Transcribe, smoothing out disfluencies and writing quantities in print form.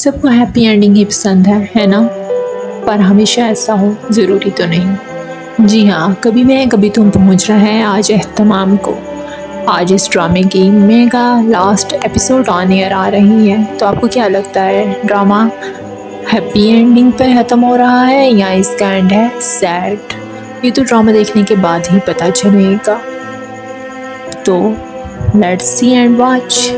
सबको happy ending ही पसंद है ना? पर हमेशा ऐसा हो ज़रूरी तो नहीं। जी हाँ, कभी मैं कभी तुम पहुंच रहा है आज एहतमाम को। आज इस ड्रामे की mega last episode on air आ रही है, तो आपको क्या लगता है ड्रामा हैप्पी एंडिंग पे ख़त्म हो रहा है या इसका एंड है सैड? ये तो ड्रामा देखने के बाद ही पता चलेगा। तो लेट्स सी एंड वॉच।